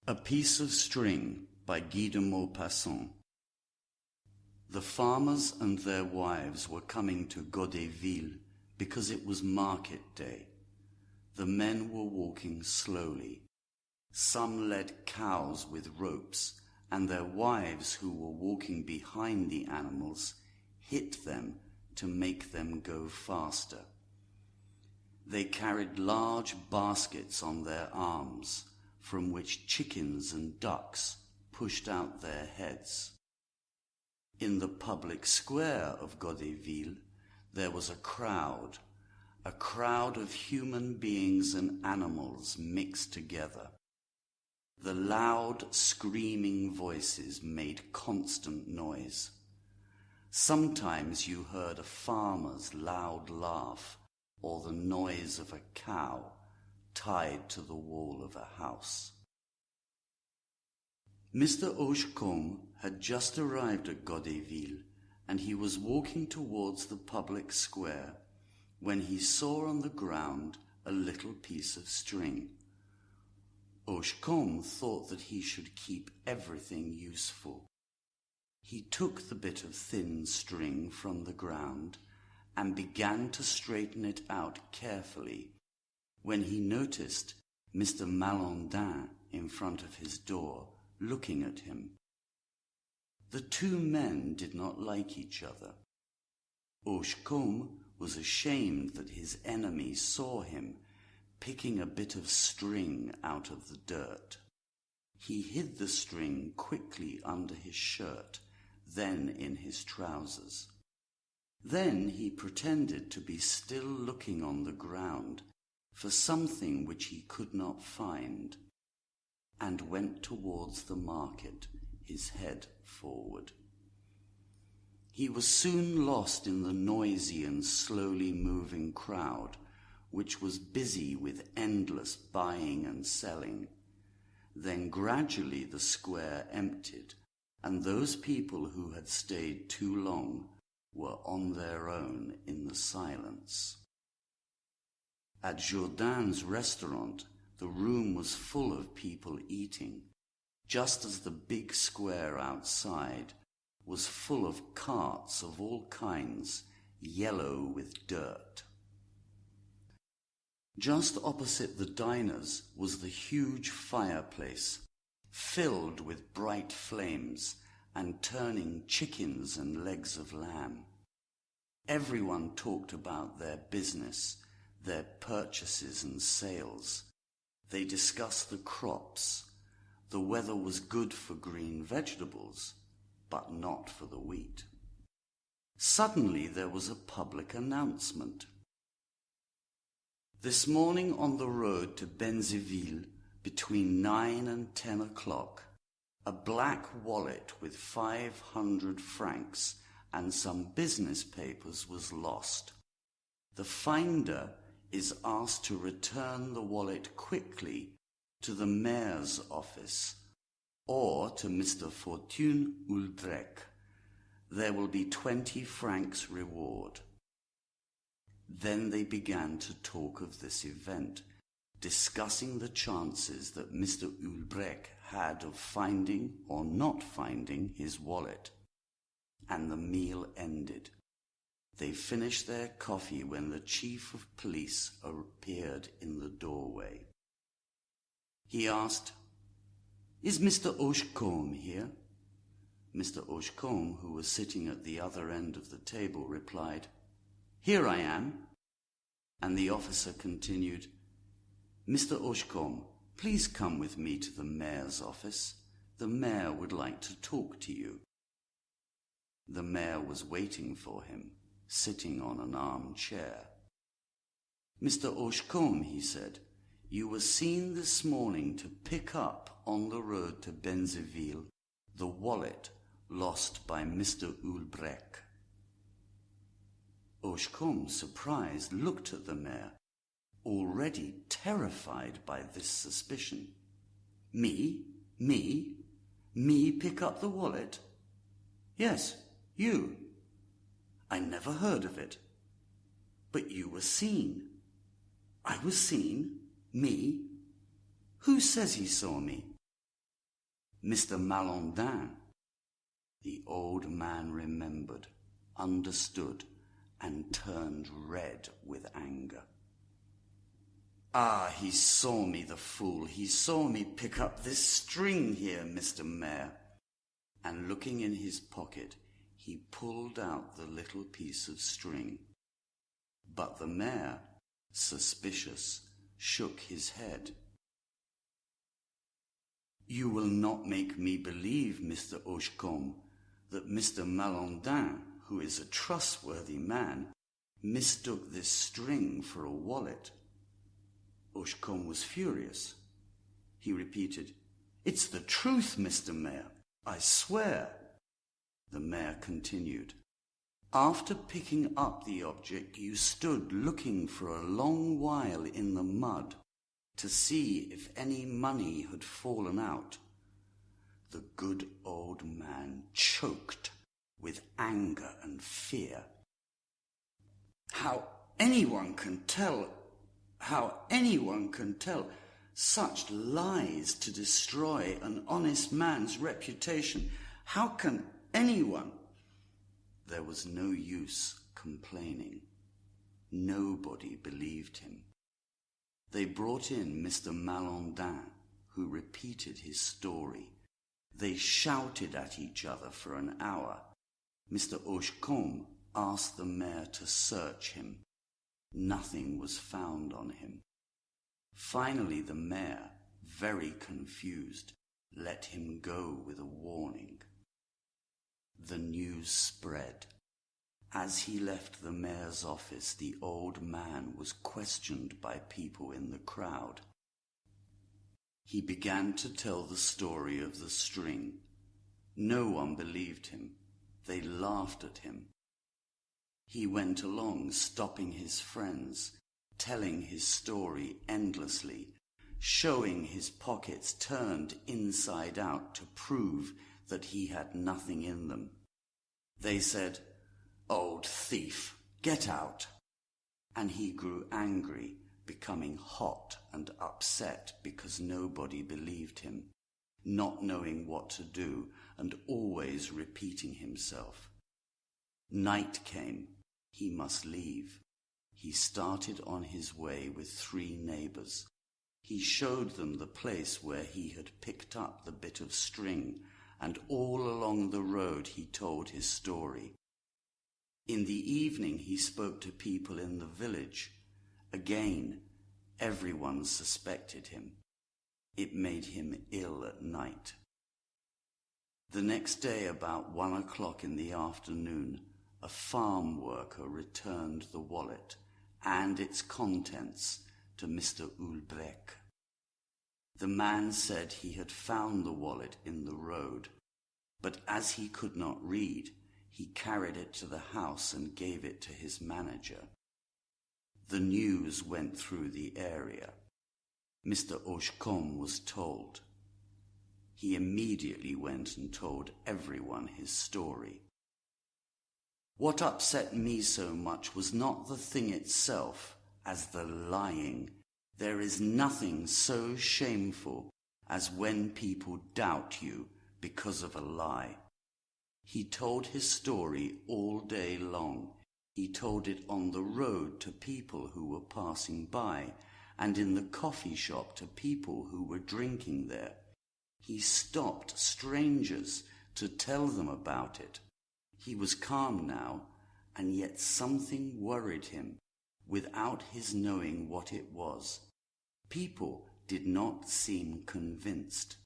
A Piece of String by Guy de Maupassant. The farmers and their wives were coming to Godeville because it was market day. The men were walking slowly. Some led cows with ropes, and their wives, who were walking behind the animals, hit them to make them go faster. They carried large baskets on their arms, from which chickens and ducks pushed out their heads. In the public square of Godeville there was a crowd of human beings and animals mixed together. The loud, screaming voices made constant noise. Sometimes you heard a farmer's loud laugh or the noise of a cow tied to the wall of a house. Mr. Hochecombe had just arrived at Godeville, and he was walking towards the public square when he saw on the ground a little piece of string. Hochecombe thought that he should keep everything useful. He took the bit of thin string from the ground and began to straighten it out carefully, when he noticed Mr. Malandin in front of his door, looking at him. The two men did not like each other. Hochecombe was ashamed that his enemy saw him picking a bit of string out of the dirt. He hid the string quickly under his shirt, then in his trousers. Then he pretended to be still looking on the ground for something which he could not find, and went towards the market, his head forward. He was soon lost in the noisy and slowly moving crowd, which was busy with endless buying and selling. Then gradually the square emptied, and those people who had stayed too long were on their own in the silence. At Jourdain's restaurant, the room was full of people eating, just as the big square outside was full of carts of all kinds, yellow with dirt. Just opposite the diners was the huge fireplace, filled with bright flames and turning chickens and legs of lamb. Everyone talked about their business, their purchases and sales. They discussed the crops. The weather was good for green vegetables, but not for the wheat. Suddenly there was a public announcement. This morning on the road to Benzeville, between 9 and 10 o'clock, a black wallet with 500 francs and some business papers was lost. The finder is asked to return the wallet quickly to the mayor's office or to Mr. Fortune Uldrech. There will be 20 francs reward. Then they began to talk of this event, discussing the chances that Mr. Ulbrech had of finding or not finding his wallet. And the meal ended. They finished their coffee when the chief of police appeared in the doorway. He asked, "Is Mr. Hochecombe here?" Mr. Hochecombe, who was sitting at the other end of the table, replied, "Here I am." And the officer continued, "Mr. Hochecombe, please come with me to the mayor's office. The mayor would like to talk to you." The mayor was waiting for him, sitting on an armchair. "Mr. Hochecombe," he said, "you were seen this morning to pick up on the road to Benzeville the wallet lost by Mr. Ulbrech." Hochecombe, surprised, looked at the mayor, already terrified by this suspicion. Me pick up the wallet? Yes, you. I never heard of it. But you were seen. I was seen? Me? Who says he saw me? Mr. Malandin. The old man remembered, understood, and turned red with anger. Ah, he saw me, the fool. He saw me pick up this string here, Mr. Mayor. And looking in his pocket, he pulled out the little piece of string. But the mayor, suspicious, shook his head. You will not make me believe, Mr. Hochecombe, that Mr. Malandin, who is a trustworthy man, mistook this string for a wallet. Hochecombe was furious. He repeated, It's the truth, Mr. Mayor, I swear. The mayor continued, After picking up the object, you stood looking for a long while in the mud to see if any money had fallen out. The good old man choked with anger and fear. How anyone can tell such lies to destroy an honest man's reputation? How can anyone? There was no use complaining. Nobody believed him. They brought in Mr. Malandin, who repeated his story. They shouted at each other for an hour. Mr. Hochecombe asked the mayor to search him. Nothing was found on him. Finally, the mayor, very confused, let him go with a warning. The news spread. As he left the mayor's office, the old man was questioned by people in the crowd. He began to tell the story of the string. No one believed him. They laughed at him. He went along, stopping his friends, telling his story endlessly, showing his pockets turned inside out to prove that he had nothing in them. They said, Old thief, get out. And he grew angry, becoming hot and upset because nobody believed him, not knowing what to do and always repeating himself. Night came. He must leave. He started on his way with 3 neighbors. He showed them the place where he had picked up the bit of string, and all along the road he told his story. In the evening he spoke to people in the village. Again, everyone suspected him. It made him ill at night. The next day, about 1 o'clock in the afternoon, a farm worker returned the wallet and its contents to Mr. Ulbrich. The man said he had found the wallet in the road, but as he could not read, he carried it to the house and gave it to his manager. The news went through the area. Mr. Hochecombe was told. He immediately went and told everyone his story. What upset me so much was not the thing itself, as the lying. There is nothing so shameful as when people doubt you because of a lie. He told his story all day long. He told it on the road to people who were passing by, and in the coffee shop to people who were drinking there. He stopped strangers to tell them about it. He was calm now, and yet something worried him, without his knowing what it was. People did not seem convinced.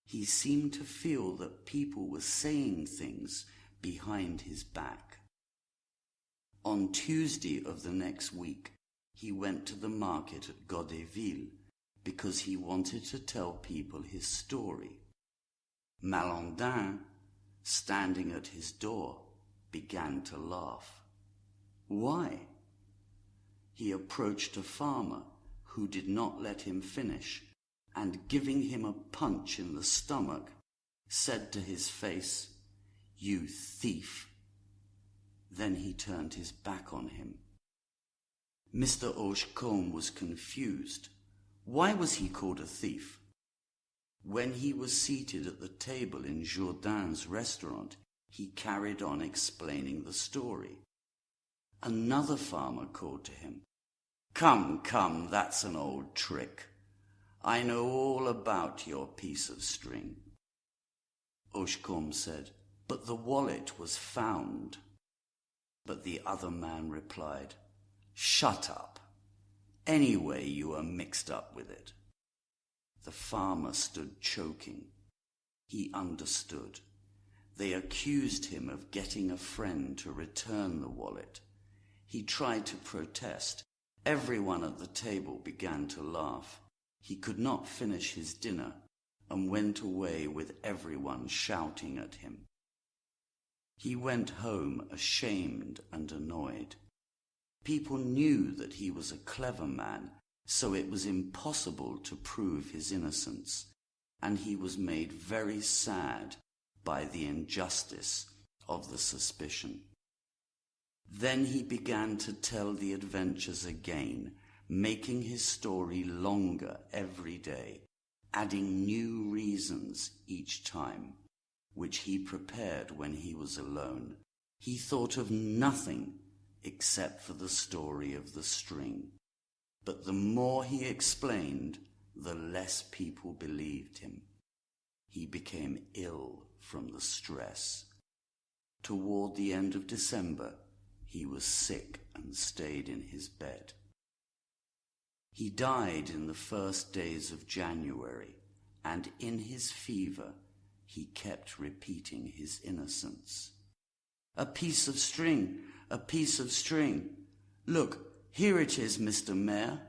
He seemed to feel that people were saying things behind his back. On Tuesday of the next week, he went to the market at Godeville because he wanted to tell people his story. Malandin, standing at his door, began to laugh. Why? He approached a farmer who did not let him finish, and giving him a punch in the stomach, said to his face, "You thief!" Then he turned his back on him. Mr. Hochecombe was confused. Why was he called a thief? When he was seated at the table in Jourdain's restaurant, he carried on explaining the story. Another farmer called to him, "Come, come, that's an old trick. I know all about your piece of string." Oshkom said, "But the wallet was found." But the other man replied, "Shut up. Anyway, you are mixed up with it." The farmer stood choking. He understood. They accused him of getting a friend to return the wallet. He tried to protest. Everyone at the table began to laugh. He could not finish his dinner and went away with everyone shouting at him. He went home ashamed and annoyed. People knew that he was a clever man, so it was impossible to prove his innocence, and he was made very sad by the injustice of the suspicion. Then he began to tell the adventures again, making his story longer every day, adding new reasons each time, which he prepared when he was alone. He thought of nothing except for the story of the string. But the more he explained, the less people believed him. He became ill from the stress. Toward the end of December, he was sick and stayed in his bed. He died in the first days of January, and in his fever he kept repeating his innocence. "A piece of string, a piece of string. Look, here it is, Mr. Mayor.